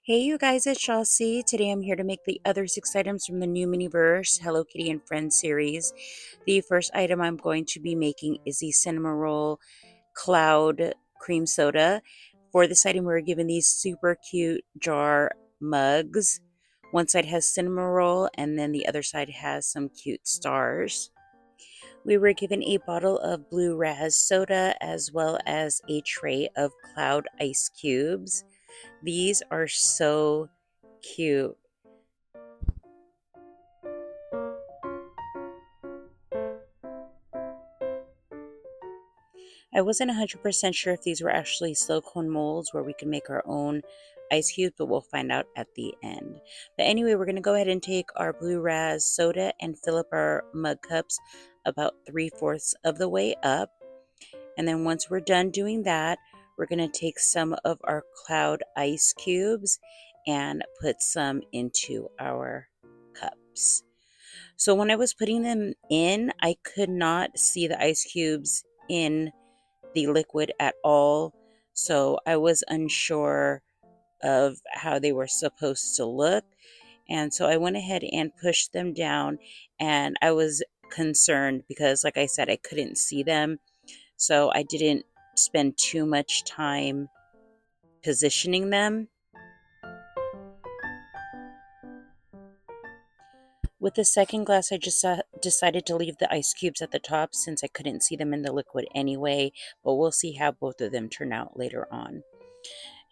Hey you guys, it's Jocy. Today I'm here to make the other 6 items from the new MiniVerse Hello Kitty and Friends series. The first item I'm going to be making is the Cinnamoroll Cloud Cream Soda. For this item, we were given these super cute jar mugs. One side has Cinnamoroll and then the other side has some cute stars. We were given a bottle of blue raz soda as well as a tray of cloud ice cubes. These are so cute. I wasn't 100% sure if these were actually silicone molds where we can make our own ice cubes, but we'll find out at the end. But anyway, we're going to go ahead and take our blue raz soda and fill up our mug cups about 3/4 of the way up. And then once we're done doing that, we're going to take some of our cloud ice cubes and put some into our cups. So when I was putting them in, I could not see the ice cubes in the liquid at all. So I was unsure of how they were supposed to look. And so I went ahead and pushed them down, and I was concerned because, like I said, I couldn't see them. So I didn't spend too much time positioning them. With the second glass, I just decided to leave the ice cubes at the top since I couldn't see them in the liquid anyway, but we'll see how both of them turn out later on.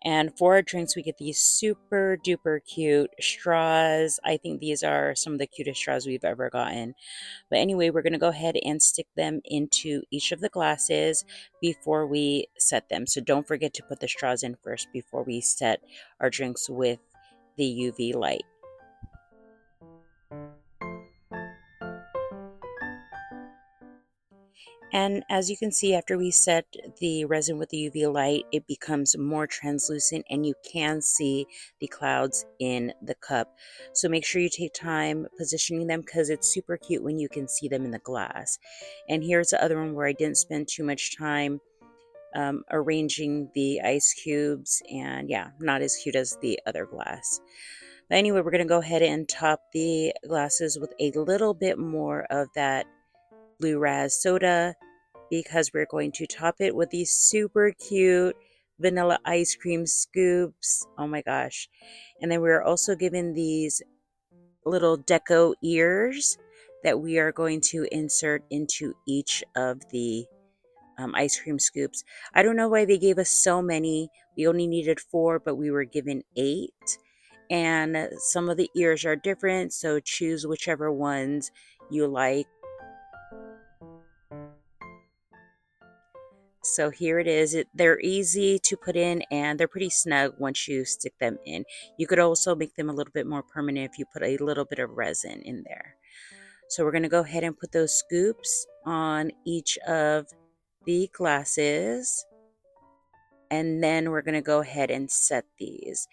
And for our drinks, we get these super duper cute straws. I think these are some of the cutest straws we've ever gotten. But anyway, we're going to go ahead and stick them into each of the glasses before we set them. So don't forget to put the straws in first before we set our drinks with the UV light. And as you can see, after we set the resin with the UV light, it becomes more translucent and you can see the clouds in the cup. So make sure you take time positioning them because it's super cute when you can see them in the glass. And here's the other one where I didn't spend too much time arranging the ice cubes, and yeah, not as cute as the other glass. But anyway, we're going to go ahead and top the glasses with a little bit more of that blue raz soda because we're going to top it with these super cute vanilla ice cream scoops. Oh my gosh. And then we're also given these little deco ears that we are going to insert into each of the ice cream scoops. I don't know why they gave us so many. We only needed 4, but we were given 8. And some of the ears are different, so choose whichever ones you like. So here it is. They're easy to put in and they're pretty snug once you stick them in. You could also make them a little bit more permanent if you put a little bit of resin in there. So we're going to go ahead and put those scoops on each of the glasses. And then we're going to go ahead and set these.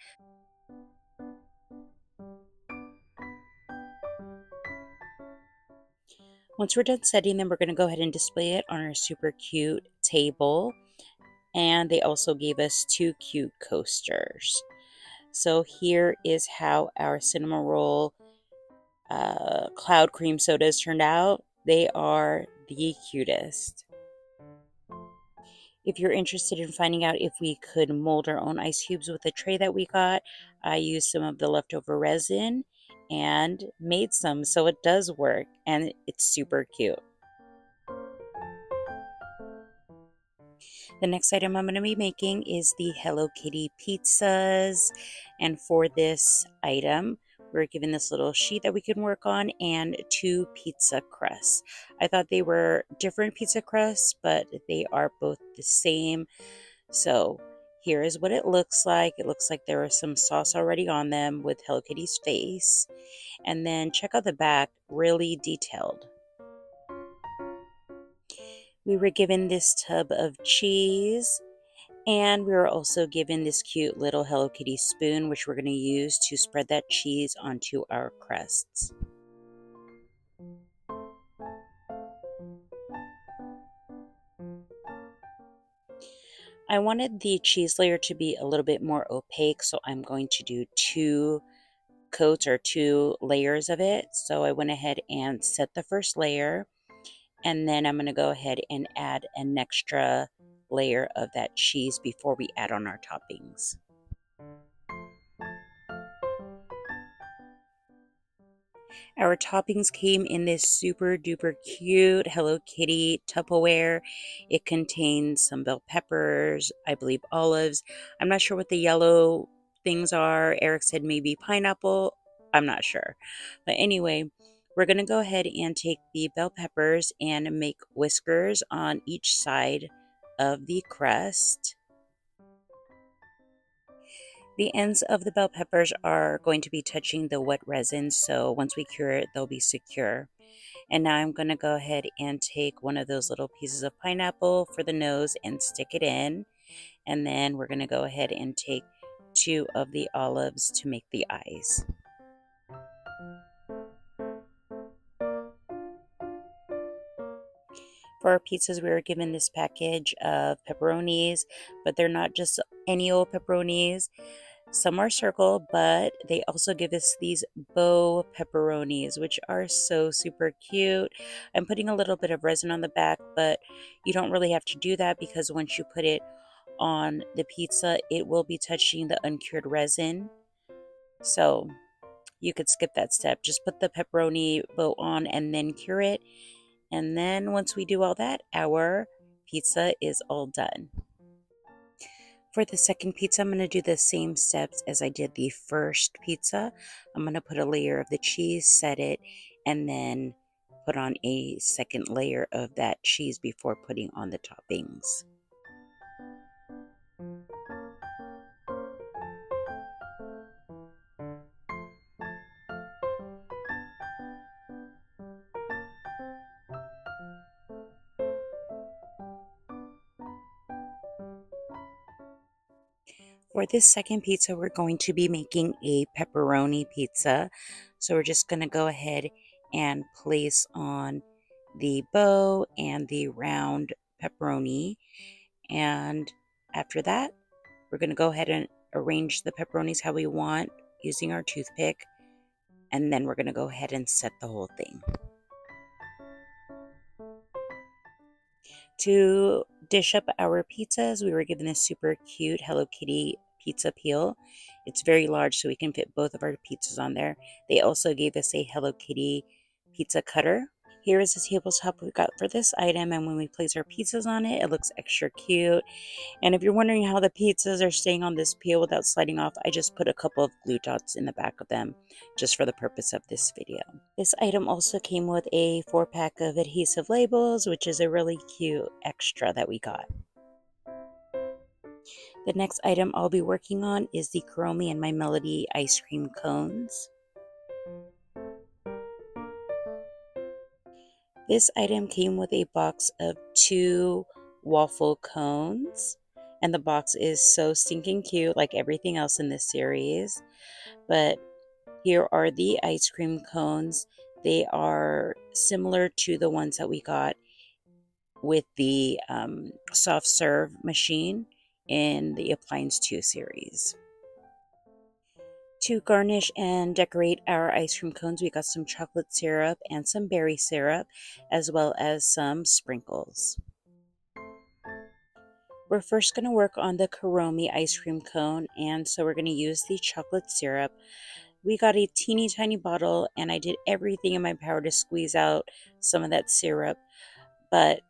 Once we're done setting them, we're going to go ahead and display it on our super cute table. And they also gave us 2 cute coasters. So here is how our Cinnamoroll cloud cream sodas turned out. They are the cutest. If you're interested in finding out if we could mold our own ice cubes with the tray that we got, I used some of the leftover resin and made some, so it does work and it's super cute. The next item I'm going to be making is the Hello Kitty pizzas, and for this item we're given this little sheet that we can work on and 2 pizza crusts. I thought they were different pizza crusts, but they are both the same. So here is what it looks like. It looks like there was some sauce already on them with Hello Kitty's face. And then check out the back, really detailed. We were given this tub of cheese, and we were also given this cute little Hello Kitty spoon, which we're going to use to spread that cheese onto our crusts. I wanted the cheese layer to be a little bit more opaque, so I'm going to do 2 coats or 2 layers of it. So I went ahead and set the first layer, and then I'm going to go ahead and add an extra layer of that cheese before we add on our toppings. Our toppings came in this super duper cute Hello Kitty Tupperware. It contains some bell peppers, I believe olives. I'm not sure what the yellow things are. Eric said maybe pineapple. I'm not sure. But anyway, we're going to go ahead and take the bell peppers and make whiskers on each side of the crust. The ends of the bell peppers are going to be touching the wet resin, so once we cure it, they'll be secure. And now I'm going to go ahead and take one of those little pieces of pineapple for the nose and stick it in. And then we're going to go ahead and take 2 of the olives to make the eyes. For our pizzas, we were given this package of pepperonis, but they're not just any old pepperonis. Some are circle, but they also give us these bow pepperonis, which are so super cute. I'm putting a little bit of resin on the back, but you don't really have to do that because once you put it on the pizza, it will be touching the uncured resin. So you could skip that step. Just put the pepperoni bow on and then cure it. And then once we do all that, our pizza is all done. For the second pizza, I'm going to do the same steps as I did the first pizza. I'm going to put a layer of the cheese, set it, and then put on a second layer of that cheese before putting on the toppings. For this second pizza, we're going to be making a pepperoni pizza. So we're just going to go ahead and place on the bow and the round pepperoni. And after that, we're going to go ahead and arrange the pepperonis how we want using our toothpick. And then we're going to go ahead and set the whole thing. To dish up our pizzas, we were given a super cute Hello Kitty pizza peel. It's very large, so we can fit both of our pizzas on there. They also gave us a Hello Kitty pizza cutter. Here is the tabletop we got for this item, and when we place our pizzas on it, it looks extra cute. And if you're wondering how the pizzas are staying on this peel without sliding off, I just put a couple of glue dots in the back of them just for the purpose of this video. This item also came with a 4-pack of adhesive labels, which is a really cute extra that we got. The next item I'll be working on is the Keroppi and My Melody ice cream cones. This item came with a box of 2 waffle cones, and the box is so stinking cute like everything else in this series. But here are the ice cream cones. They are similar to the ones that we got with the soft serve machine in the Appliance 2 series. To garnish and decorate our ice cream cones, we got some chocolate syrup and some berry syrup, as well as some sprinkles. We're first going to work on the Keroppi ice cream cone, and so we're going to use the chocolate syrup. We got a teeny tiny bottle, and I did everything in my power to squeeze out some of that syrup, but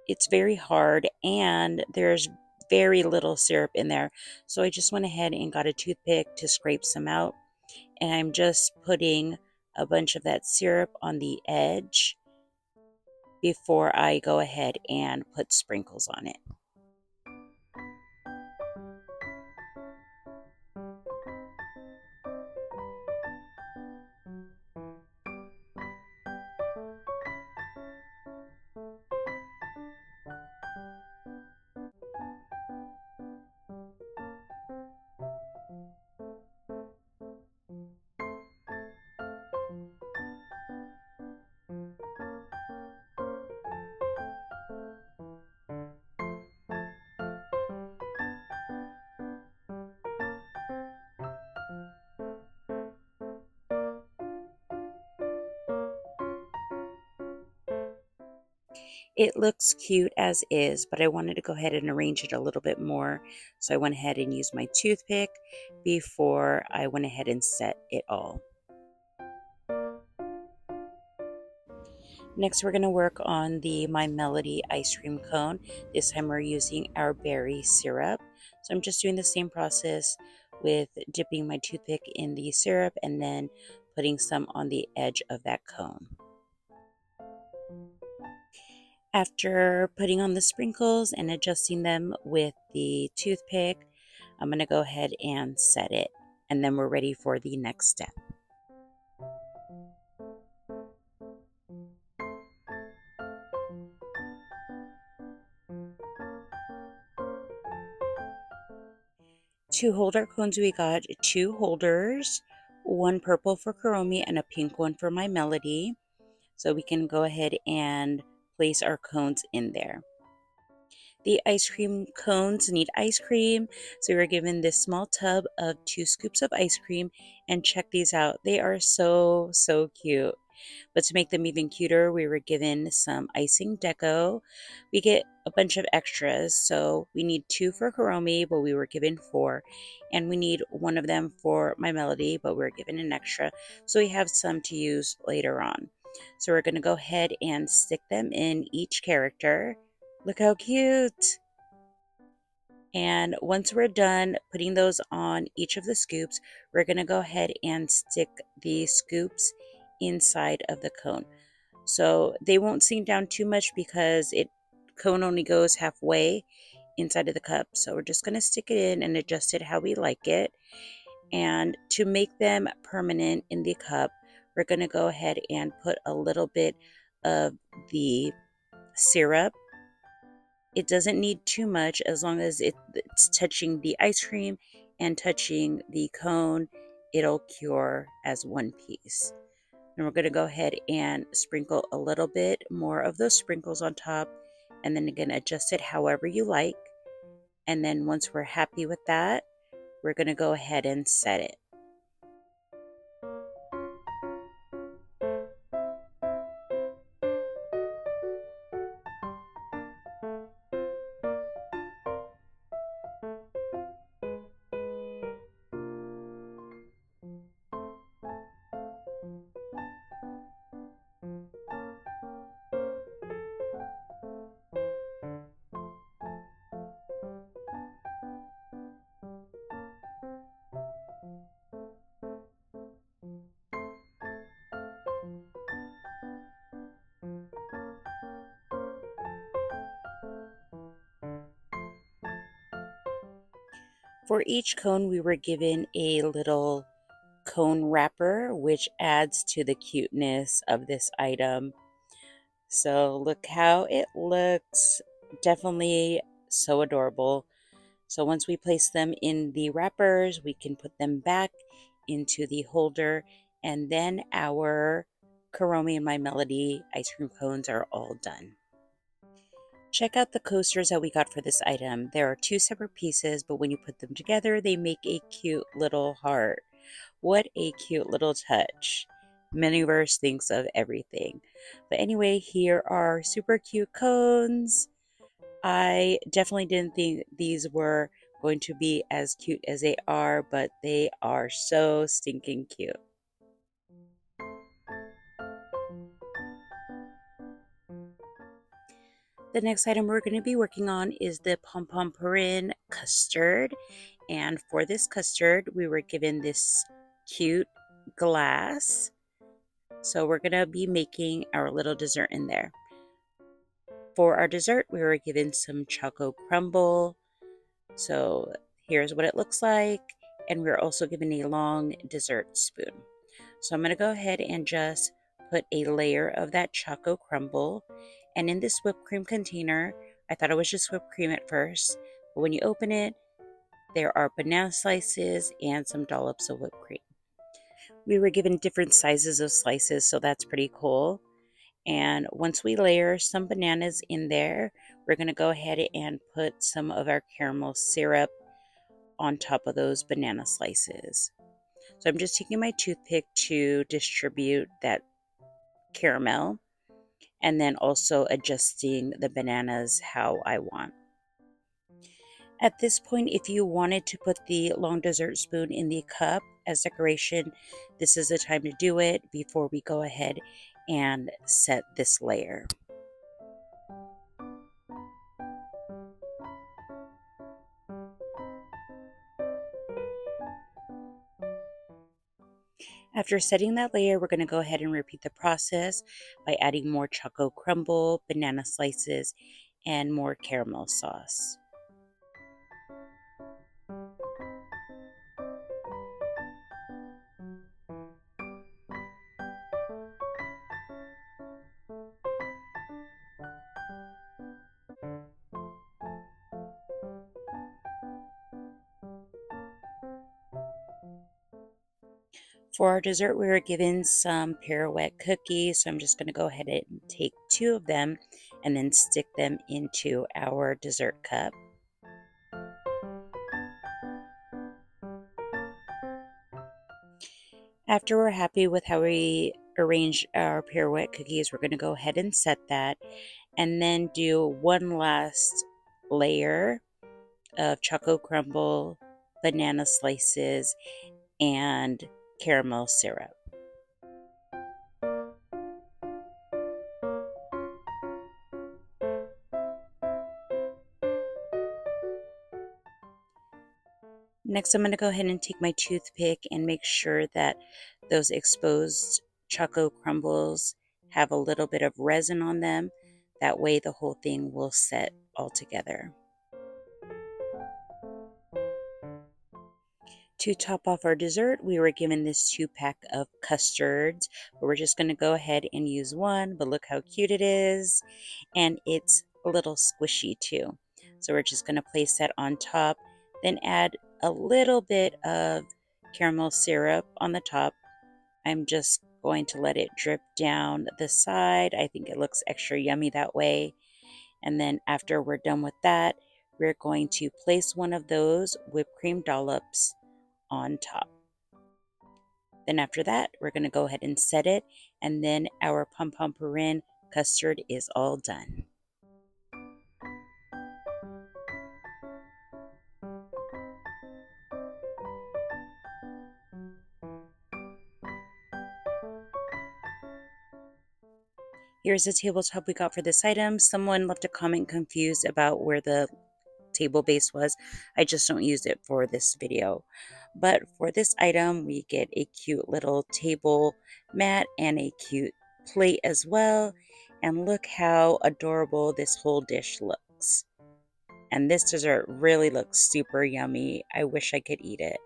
it's very hard and there's very little syrup in there. So I just went ahead and got a toothpick to scrape some out. And I'm just putting a bunch of that syrup on the edge before I go ahead and put sprinkles on it. It looks cute as is, but I wanted to go ahead and arrange it a little bit more. So I went ahead and used my toothpick before I went ahead and set it all. Next, we're going to work on the My Melody ice cream cone. This time we're using our berry syrup. So I'm just doing the same process with dipping my toothpick in the syrup and then putting some on the edge of that cone. After putting on the sprinkles and adjusting them with the toothpick, I'm going to go ahead and set it, and then we're ready for the next step. To hold our cones, we got 2 holders, one purple for Keroppi and a pink one for My Melody. So we can go ahead and place our cones in there. The ice cream cones need ice cream, so we were given this small tub of 2 scoops of ice cream, and check these out. They are so cute. But to make them even cuter, we were given some icing deco. We get a bunch of extras, so we need 2 for Keroppi, but we were given 4. And we need 1 of them for My Melody, but we were given an extra, so we have some to use later on. So we're going to go ahead and stick them in each character. Look how cute! And once we're done putting those on each of the scoops, we're going to go ahead and stick the scoops inside of the cone. So they won't sink down too much because cone only goes halfway inside of the cup. So we're just going to stick it in and adjust it how we like it. And to make them permanent in the cup, we're going to go ahead and put a little bit of the syrup. It doesn't need too much, as long as it's touching the ice cream and touching the cone, it'll cure as one piece. And we're going to go ahead and sprinkle a little bit more of those sprinkles on top, and then again adjust it however you like. And then once we're happy with that, we're going to go ahead and set it. For each cone, we were given a little cone wrapper, which adds to the cuteness of this item. So look how it looks. Definitely so adorable. So once we place them in the wrappers, we can put them back into the holder, and then our Keroppi and My Melody ice cream cones are all done. Check out the coasters that we got for this item. There are 2 separate pieces, but when you put them together, they make a cute little heart. What a cute little touch. MiniVerse thinks of everything. But anyway, here are super cute cones. I definitely didn't think these were going to be as cute as they are, but they are so stinking cute. The next item we're going to be working on is the Pom Pom Purin custard. And for this custard, we were given this cute glass. So we're going to be making our little dessert in there. For our dessert, we were given some choco crumble. So here's what it looks like. And we're also given a long dessert spoon. So I'm going to go ahead and just put a layer of that choco crumble. And in this whipped cream container, I thought it was just whipped cream at first, but when you open it, there are banana slices and some dollops of whipped cream. We were given different sizes of slices, so that's pretty cool. And once we layer some bananas in there, we're going to go ahead and put some of our caramel syrup on top of those banana slices. So I'm just taking my toothpick to distribute that caramel. and then also adjusting the bananas how I want. At this point, if you wanted to put the long dessert spoon in the cup as decoration, this is the time to do it before we go ahead and set this layer. After setting that layer, we're going to go ahead and repeat the process by adding more choco crumble, banana slices, and more caramel sauce. For our dessert, we were given some pirouette cookies, so I'm just going to go ahead and take 2 of them and then stick them into our dessert cup. After we're happy with how we arranged our pirouette cookies, we're going to go ahead and set that and then do one last layer of choco crumble, banana slices, and caramel syrup. Next, I'm going to go ahead and take my toothpick and make sure that those exposed choco crumbles have a little bit of resin on them. That way the whole thing will set all together. To top off our dessert, we were given this 2-pack of custards, but we're just going to go ahead and use one, but look how cute it is. And it's a little squishy too. So we're just going to place that on top, then add a little bit of caramel syrup on the top. I'm just going to let it drip down the side. I think it looks extra yummy that way. And then after we're done with that, we're going to place one of those whipped cream dollops on top. Then after that, we're going to go ahead and set it, and then our Pom Pom Purin custard is all done. Here's the tabletop we got for this item. Someone left a comment confused about where the table base was. I just don't use it for this video. But for this item, we get a cute little table mat and a cute plate as well. And look how adorable this whole dish looks. And this dessert really looks super yummy. I wish I could eat it.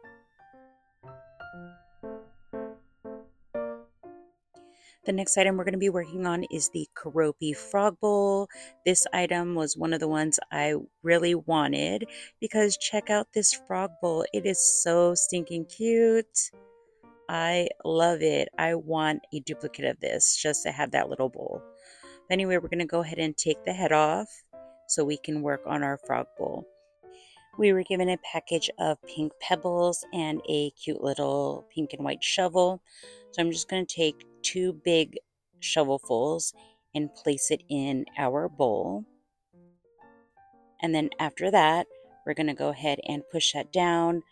The next item we're going to be working on is the Keroppi frog bowl. This item was one of the ones I really wanted because check out this frog bowl. It is so stinking cute. I love it. I want a duplicate of this just to have that little bowl. Anyway, we're going to go ahead and take the head off so we can work on our frog bowl. We were given a package of pink pebbles and a cute little pink and white shovel. So I'm just going to take 2 big shovelfuls and place it in our bowl. And then after that, we're going to go ahead and push that down.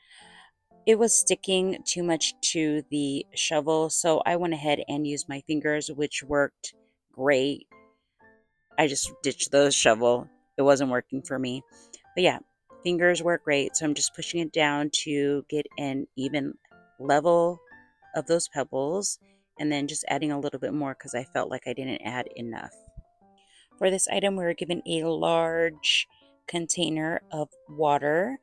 It was sticking too much to the shovel, so I went ahead and used my fingers, which worked great. I just ditched the shovel. It wasn't working for me. But yeah, fingers work great. So I'm just pushing it down to get an even level of those pebbles. And then just adding a little bit more because I felt like I didn't add enough. For this item, we were given a large container of water.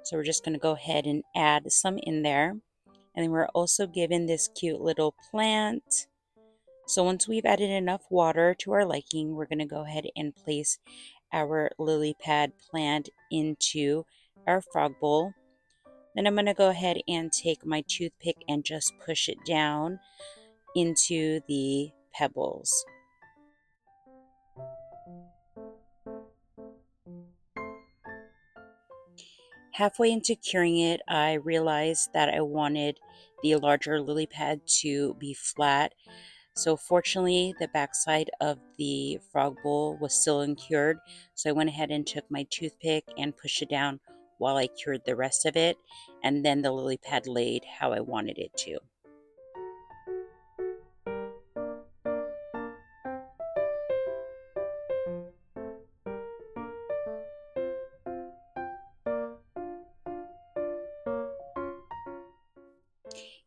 So we're just going to go ahead and add some in there. And then we're also given this cute little plant. So once we've added enough water to our liking, we're going to go ahead and place our lily pad plant into our frog bowl. Then I'm going to go ahead and take my toothpick and just push it down into the pebbles. Halfway into curing it, I realized that I wanted the larger lily pad to be flat. So fortunately, the backside of the frog bowl was still uncured, so I went ahead and took my toothpick and pushed it down while I cured the rest of it, and then the lily pad laid how I wanted it to.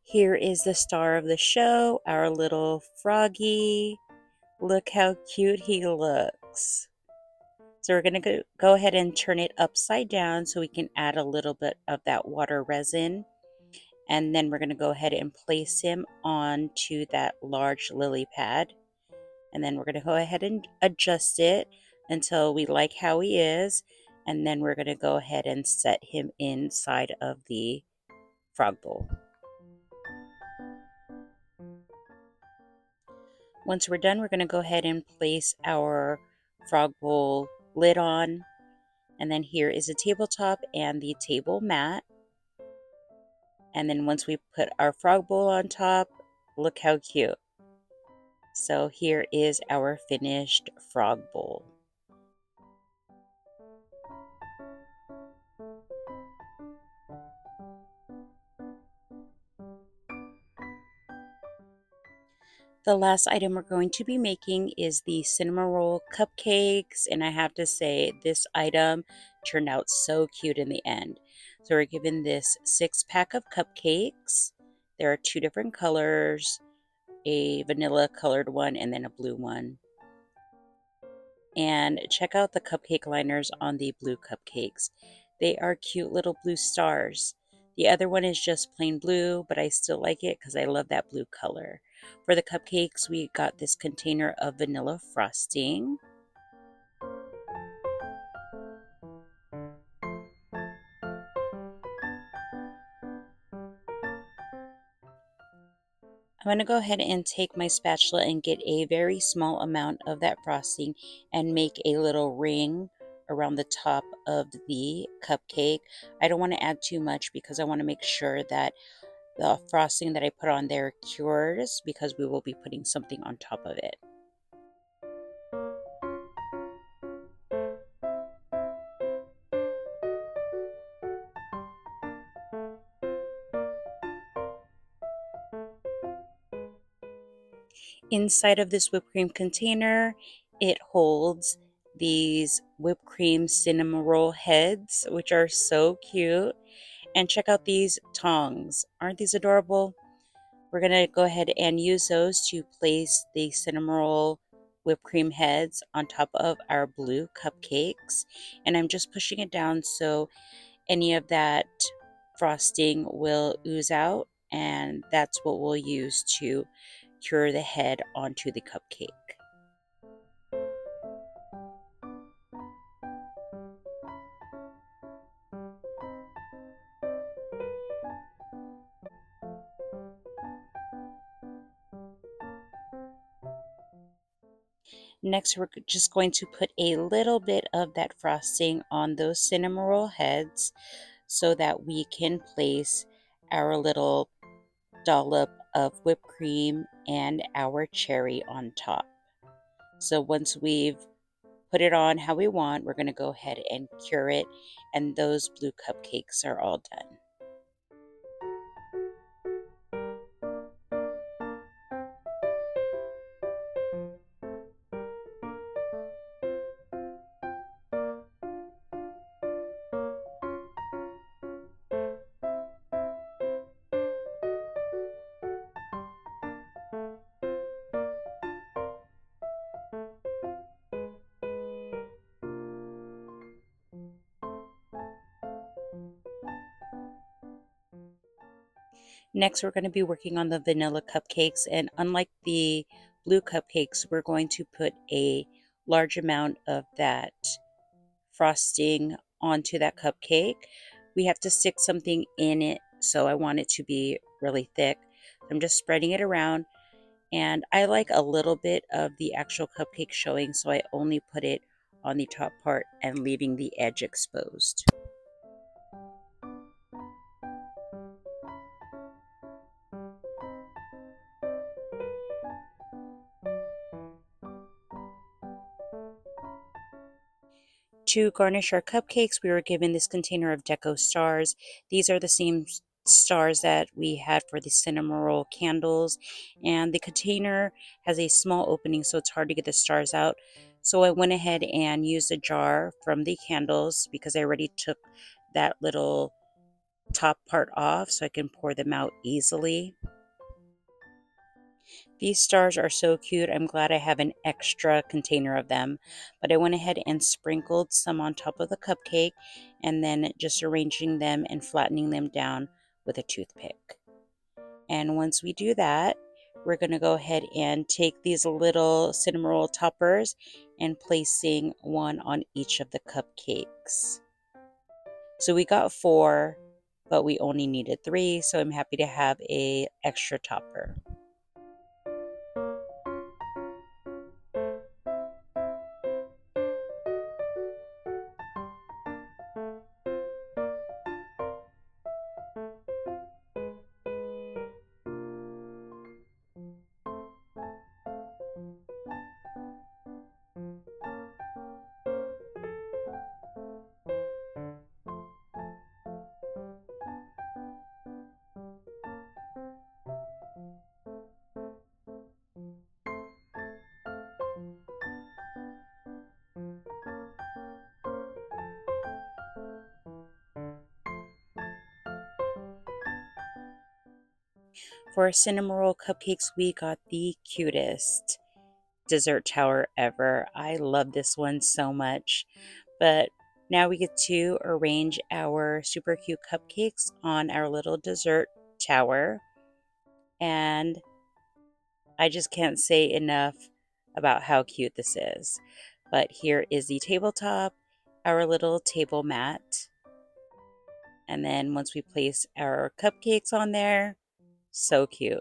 Here is the star of the show, our little froggy. Look how cute he looks. So we're going to go ahead and turn it upside down so we can add a little bit of that water resin. And then we're going to go ahead and place him onto that large lily pad. And then we're going to go ahead and adjust it until we like how he is. And then we're going to go ahead and set him inside of the frog bowl. Once we're done, we're going to go ahead and place our frog bowl lid on. And then here is a tabletop and the table mat. And then once we put our frog bowl on top, look how cute. So here is our finished frog bowl. The last item we're going to be making is the Cinnamoroll cupcakes, and I have to say this item turned out so cute in the end. So we're given this 6-pack of cupcakes. There are 2 different colors, a vanilla colored one and then a blue one. And check out the cupcake liners on the blue cupcakes. They are cute little blue stars. The other one is just plain blue, but I still like it because I love that blue color. For the cupcakes, we got this container of vanilla frosting. I'm going to go ahead and take my spatula and get a very small amount of that frosting and make a little ring around the top of the cupcake. I don't want to add too much because I want to make sure that the frosting that I put on there cures, because we will be putting something on top of it. Inside of this whipped cream container, it holds these whipped cream Cinnamoroll heads, which are so cute. And check out these tongs. Aren't these adorable? We're going to go ahead and use those to place the Cinnamoroll whipped cream heads on top of our blue cupcakes. And I'm just pushing it down so any of that frosting will ooze out, and that's what we'll use to cure the head onto the cupcake. Next, we're just going to put a little bit of that frosting on those Cinnamoroll heads so that we can place our little dollop of whipped cream and our cherry on top. So once we've put it on how we want, we're going to go ahead and cure it, and those blue cupcakes are all done. Next, we're going to be working on the vanilla cupcakes, and unlike the blue cupcakes, we're going to put a large amount of that frosting onto that cupcake. We have to stick something in it, so I want it to be really thick. I'm just spreading it around, and I like a little bit of the actual cupcake showing, so I only put it on the top part and leaving the edge exposed. To garnish our cupcakes, we were given this container of deco stars. These are the same stars that we had for the Cinnamoroll candles, and the container has a small opening, so it's hard to get the stars out. So I went ahead and used a jar from the candles because I already took that little top part off so I can pour them out easily. These stars are so cute. I'm glad I have an extra container of them. But I went ahead and sprinkled some on top of the cupcake and then just arranging them and flattening them down with a toothpick. And once we do that, we're going to go ahead and take these little Cinnamoroll toppers and placing one on each of the cupcakes. So we got 4, but we only needed 3, so I'm happy to have a extra topper. For our Cinnamoroll cupcakes, we got the cutest dessert tower ever. I love this one so much. But now we get to arrange our super cute cupcakes on our little dessert tower. And I just can't say enough about how cute this is. But here is the tabletop, our little table mat. And then once we place our cupcakes on there, so cute.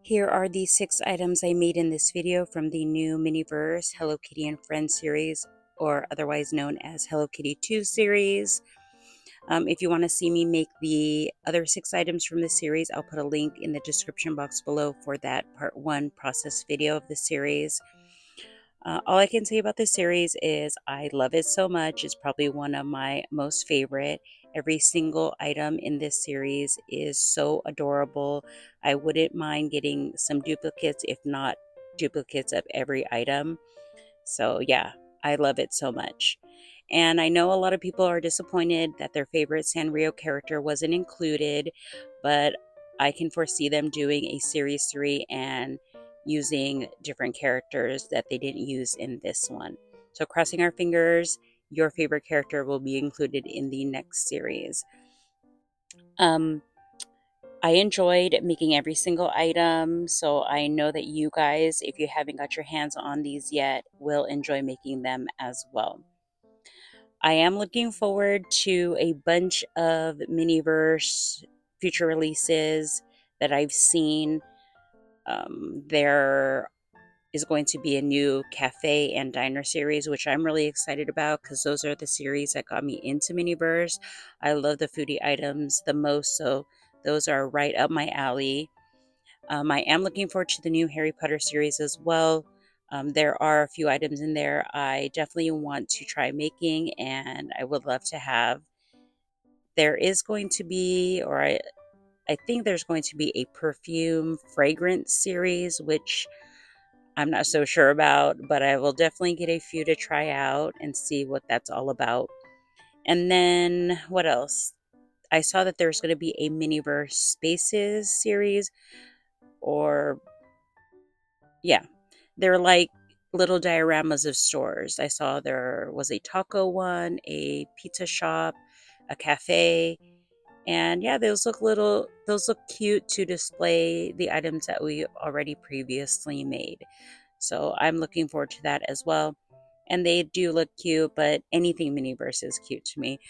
Here are the 6 items I made in this video from the new MiniVerse Hello Kitty and Friends series, or otherwise known as Hello Kitty 2 series. If you want to see me make the other 6 items from this series, I'll put a link in the description box below for that part 1 process video of the series. All I can say about this series is I love it so much. It's probably one of my most favorite. Every single item in this series is so adorable. I wouldn't mind getting some duplicates, if not duplicates of every item. So yeah, I love it so much. And I know a lot of people are disappointed that their favorite Sanrio character wasn't included, but I can foresee them doing a series 3 and using different characters that they didn't use in this one. So crossing our fingers, your favorite character will be included in the next series. I enjoyed making every single item, so I know that you guys, if you haven't got your hands on these yet, will enjoy making them as well. I am looking forward to a bunch of MiniVerse future releases that I've seen. There is going to be a new cafe and diner series, which I'm really excited about because those are the series that got me into MiniVerse. I love the foodie items the most, so those are right up my alley. I am looking forward to the new Harry Potter series as well. There are a few items in there I definitely want to try making, and I would love to have. There is going to be, or I think there's going to be a perfume fragrance series, which I'm not so sure about, but I will definitely get a few to try out and see what that's all about. And then what else? I saw that there's going to be a MiniVerse Spaces series, or yeah, they're like little dioramas of stores. I saw there was a taco one, a pizza shop, a cafe, and yeah, those look cute to display the items that we already previously made. So I'm looking forward to that as well. And they do look cute, but anything MiniVerse is cute to me.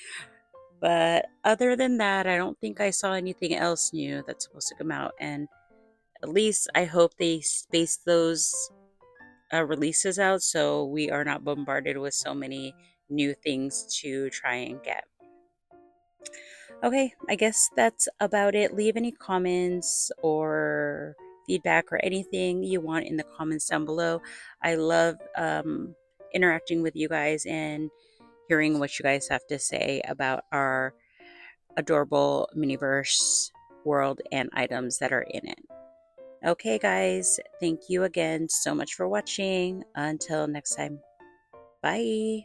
But other than that, I don't think I saw anything else new that's supposed to come out. And at least I hope they space those releases out so we are not bombarded with so many new things to try and get. Okay, I guess that's about it. Leave any comments or feedback or anything you want in the comments down below. I love interacting with you guys and hearing what you guys have to say about our adorable MiniVerse world and items that are in it. Okay, guys, thank you again so much for watching. Until next time, bye.